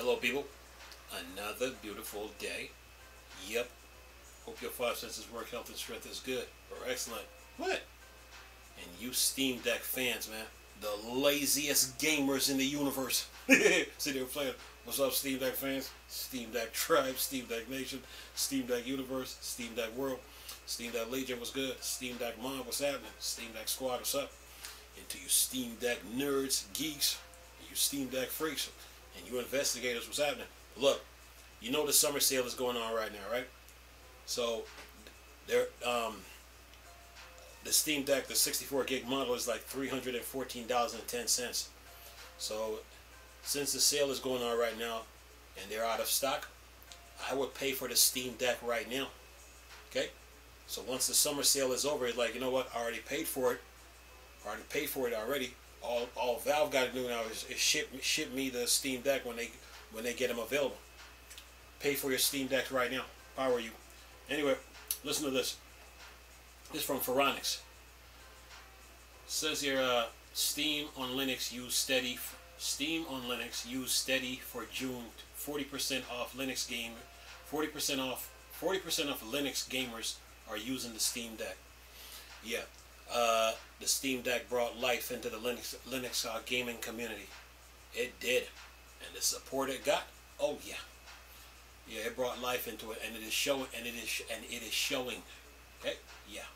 Hello, people. Another beautiful day. Yep. Hope your five senses work. Health and strength is good or excellent. What? And you Steam Deck fans, man, the laziest gamers in the universe. See, they were playing. What's up, Steam Deck fans? Steam Deck Tribe, Steam Deck Nation, Steam Deck Universe, Steam Deck World, Steam Deck Legion, what's good? Steam Deck Mod, what's happening? Steam Deck Squad, what's up? And to you Steam Deck nerds, geeks, and you Steam Deck freaks, and you investigators, what's happening? Look, you know the summer sale is going on right now, right? So, there, the Steam Deck, the 64 gig model is like $314.10. So, since the sale is going on right now and they're out of stock, I would pay for the Steam Deck right now. Okay? So once the summer sale is over, it's like, you know what? I already paid for it. Already. All Valve got to do now is ship me the Steam Deck when they get them available. Pay for your Steam Deck right now. If I were you. Anyway, listen to this. This is from Phoronix. It says here, Steam on Linux use steady. Steam on Linux use steady for June. 40% off Linux game. 40% off Linux gamers are using the Steam Deck. Yeah, the Steam Deck brought life into the Linux gaming community. It did, and the support it got. Oh yeah, yeah, it brought life into it, and it is showing. Okay, yeah.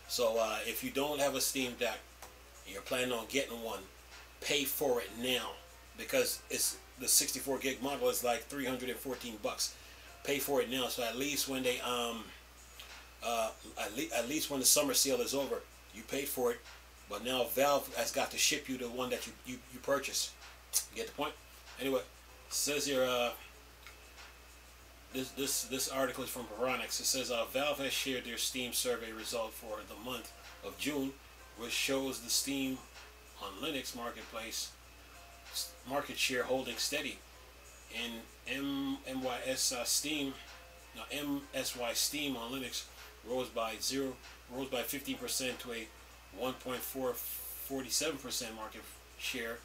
So if you don't have a Steam Deck, and you're planning on getting one, pay for it now, because it's the 64 gig model is like $314. Pay for it now, so at least when they at least when the summer sale is over, you paid for it. But now Valve has got to ship you the one that you purchase. You get the point? Anyway, it says here this article is from Phoronix. It says Valve has shared their Steam survey result for the month of June, which shows the Steam on Linux marketplace market share holding steady. In MSY Steam on Linux rose by 15% to a 1.47% market share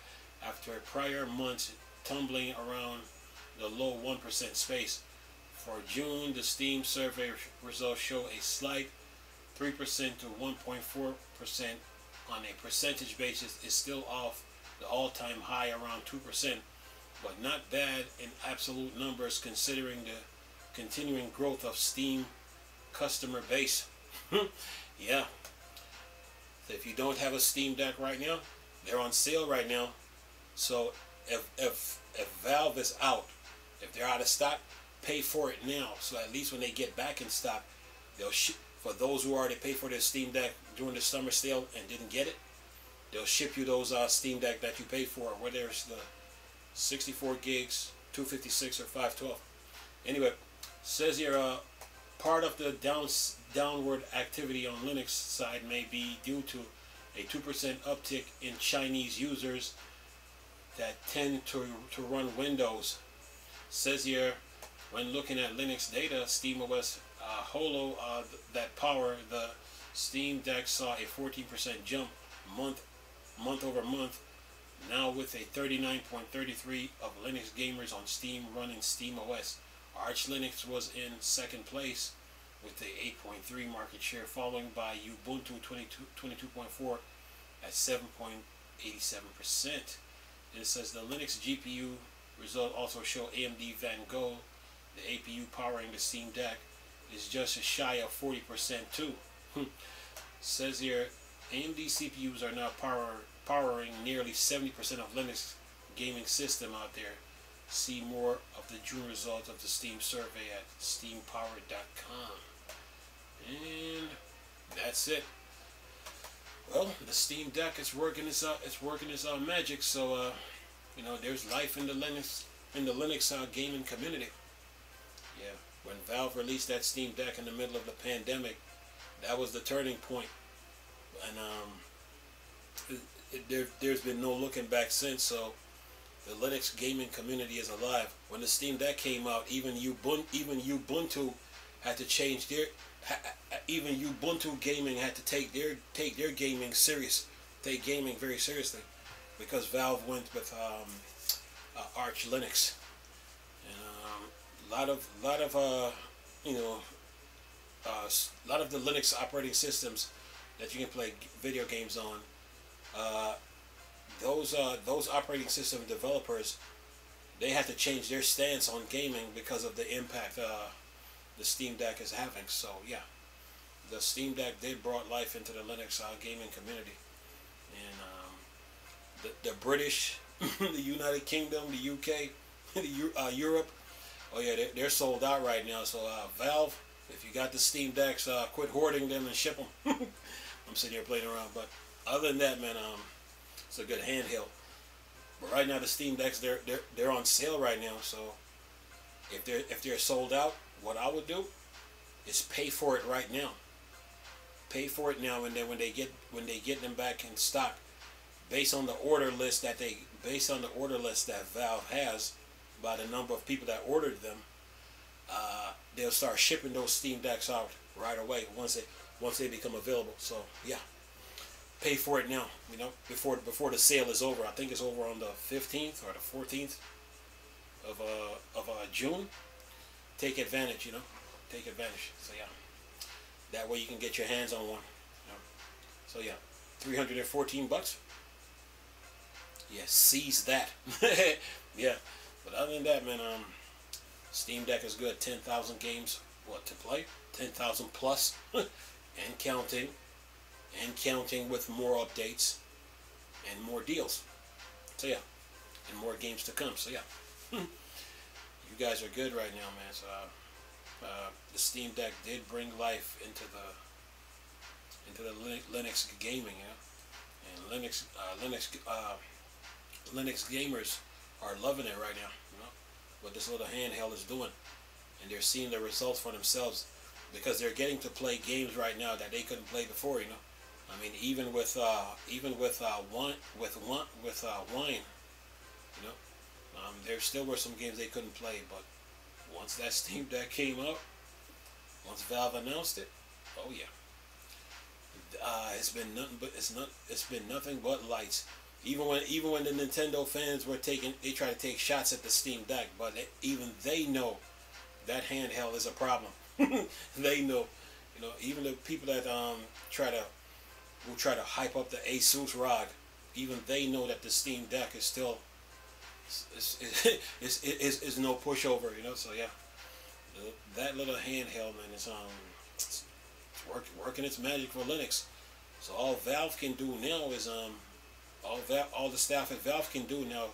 after a prior month tumbling around the low 1% space. For June, the Steam survey results show a slight 3% to 1.4% on a percentage basis is still off the all-time high around 2%, but not bad in absolute numbers considering the continuing growth of Steam customer base. Yeah. So if you don't have a Steam Deck right now, they're on sale right now. So if Valve is out, if they're out of stock, pay for it now. So at least when they get back in stock, they'll for those who already paid for their Steam Deck during the summer sale and didn't get it, they'll ship you those Steam Deck that you paid for, whether it's the 64 gigs, 256 or 512. Anyway, says here part of the downward activity on Linux side may be due to a 2% uptick in Chinese users that tend to run Windows. Says here, when looking at Linux data, SteamOS Holo that power the Steam Deck saw a 14% jump month over month, now with a 39.33% of Linux gamers on Steam running SteamOS. Arch Linux was in second place with a 8.3% market share, following by Ubuntu 22.4% at 7.87%. And it says the Linux GPU result also show AMD Van Gogh, the APU powering the Steam Deck, is just a shy of 40% too. Says here, AMD CPUs are now powering nearly 70% of Linux gaming system out there. See more of the June results of the Steam survey at steampower.com. And that's it. Well, the Steam Deck is working its magic. So you know, there's life in the Linux gaming community. Yeah, when Valve released that Steam Deck in the middle of the pandemic, that was the turning point. And there's been no looking back since. So the Linux gaming community is alive. When the Steam Deck came out, even Ubuntu had to change their. Even Ubuntu gaming had to take their gaming serious, take gaming very seriously, because Valve went with Arch Linux. you know, a lot of the Linux operating systems that you can play video games on. Uh, those operating system developers, they have to change their stance on gaming because of the impact the Steam Deck is having. So yeah, the Steam Deck did brought life into the Linux gaming community, and the British, the United Kingdom, the UK, Europe. Oh yeah, they're sold out right now. So Valve, if you got the Steam Decks, quit hoarding them and ship them. I'm sitting here playing around, but other than that, man, it's a good handheld. But right now the Steam Decks they're on sale right now. So if they're sold out, what I would do is pay for it right now. Pay for it now, and then when they get them back in stock, based on the order list that Valve has by the number of people that ordered them, they'll start shipping those Steam Decks out right away once they become available. So yeah, pay for it now. You know, before the sale is over. I think it's over on the 15th or the 14th of June. Take advantage. You know, take advantage. So yeah, that way you can get your hands on one. You know? So yeah, $314. Yeah, seize that. Yeah, but other than that, man, Steam Deck is good. 10,000 games, what to play? 10,000 plus, and counting, with more updates and more deals. So yeah, and more games to come. So yeah, you guys are good right now, man. So the Steam Deck did bring life into the Linux gaming, you know, and Linux gamers are loving it right now, you know, what this little handheld is doing, and they're seeing the results for themselves because they're getting to play games right now that they couldn't play before, you know. I mean, even with wine, you know, there still were some games they couldn't play, but once that Steam Deck came out, once Valve announced it, oh yeah, it's been nothing but lights. Even when the Nintendo fans were tried to take shots at the Steam Deck, but even they know that handheld is a problem. They know, you know, even the people that try to hype up the Asus ROG, even they know that the Steam Deck is still is no pushover, you know. So yeah, that little handheld, man, is it's working its magic for Linux. So all Valve can do now is all the staff at Valve can do now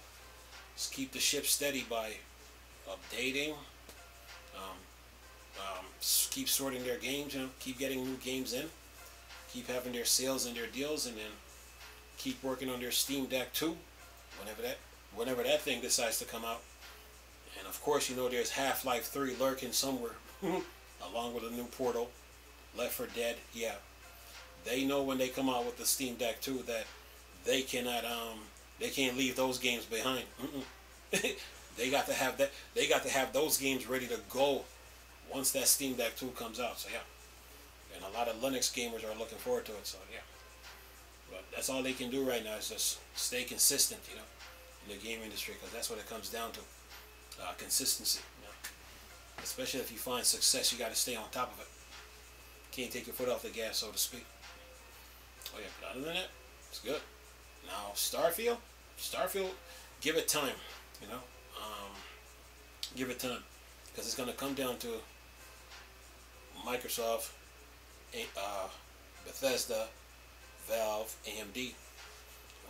is keep the ship steady by updating, keep sorting their games, you know, keep getting new games in, keep having their sales and their deals, and then keep working on their Steam Deck 2 whenever that thing decides to come out. And of course, you know, there's Half-Life 3 lurking somewhere along with a new Portal, Left 4 Dead. Yeah, they know when they come out with the Steam Deck 2 that they can't leave those games behind. They got to have that. They got to have those games ready to go once that Steam Deck 2 comes out. So yeah, and a lot of Linux gamers are looking forward to it. So yeah, but that's all they can do right now is just stay consistent, you know, in the game industry, because that's what it comes down to, consistency. You know? Especially if you find success, you got to stay on top of it. Can't take your foot off the gas, so to speak. Oh yeah, but other than that, it's good. Now Starfield, give it time, you know, give it time, because it's going to come down to Microsoft, Bethesda, Valve, AMD.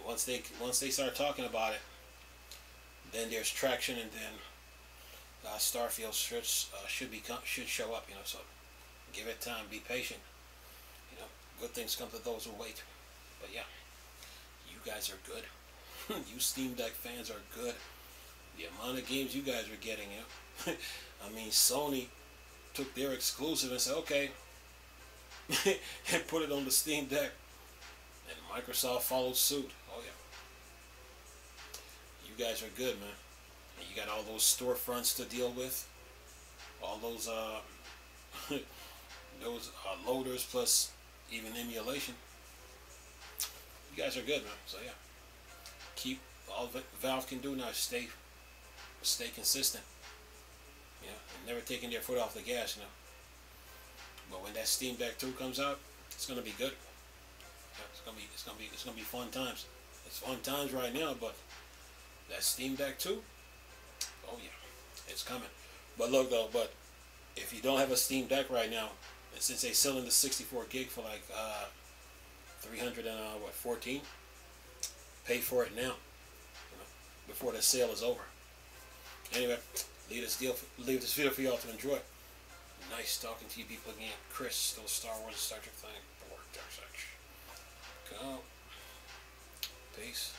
Once they start talking about it, then there's traction, and then Starfield should show up, you know. So give it time, be patient, you know. Good things come to those who wait. But yeah, you guys are good. You Steam Deck fans are good. The amount of games you guys are getting, you know. I mean, Sony took their exclusive and said, okay, and put it on the Steam Deck, and Microsoft followed suit. Oh yeah, you guys are good, man. And you got all those storefronts to deal with, all those loaders, plus even emulation. You guys are good, man. So yeah, keep all Valve can do now is stay consistent. You know, and never taking their foot off the gas. You know, but when that Steam Deck 2 comes out, it's gonna be good. Yeah, it's gonna be fun times. It's fun times right now, but that Steam Deck 2, oh yeah, it's coming. But look though, but if you don't have a Steam Deck right now, and since they selling the 64 gig for like 314, pay for it now, you know, before the sale is over. Anyway, leave this video for y'all to enjoy. Nice talking to you people again. Chris, still Star Wars and Star Trek thing. Go. Peace.